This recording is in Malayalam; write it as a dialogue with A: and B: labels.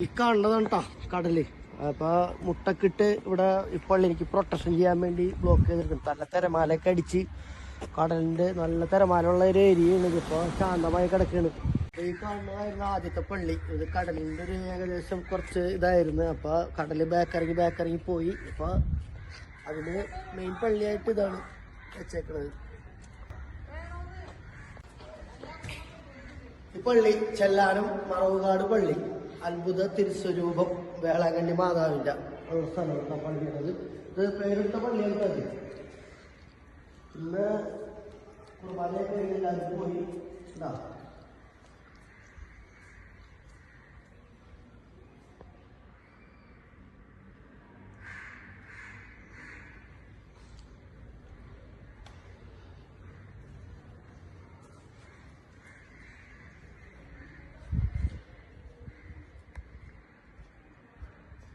A: ഈ കാണുന്നതാണ് കേട്ടോ കടല്. അപ്പോൾ മുട്ടക്കിട്ട് ഇവിടെ ഇപ്പോൾ എനിക്ക് പ്രൊട്ടക്ഷൻ ചെയ്യാൻ വേണ്ടി ബ്ലോക്ക് ചെയ്തിരിക്കുന്നു. നല്ല തിരമാലയൊക്കെ അടിച്ച് കടലിൻ്റെ നല്ല തിരമാലുള്ള ഒരു ഏരിയയാണ്. ഇതിപ്പോൾ ശാന്തമായി കിടക്കുകയാണ്. ഈ കാണുന്നതായിരുന്നു ആദ്യത്തെ പള്ളി. ഇത് കടലിൻ്റെ ഒരു ഏകദേശം കുറച്ച് ഇതായിരുന്നു. അപ്പോൾ കടൽ ബാക്കിറങ്ങി പോയി. അപ്പോൾ അതിന് മെയിൻ പള്ളിയായിട്ട് ഇതാണ് വെച്ചേക്കുന്നത്. ഈ പള്ളി ചെല്ലാനം മറവുകാട് പള്ളി അത്ഭുത തിരുസ്വരൂപം വേളാങ്കണ്ണി മാതാവിൻ്റെ ഉള്ള സ്ഥലമാണ് പള്ളിയുള്ളത്. ഇത് പേരെടുത്ത പള്ളിയാണ്. അത് ഇന്ന് കുർബാനയൊക്കെ എല്ലാവരും പോയി.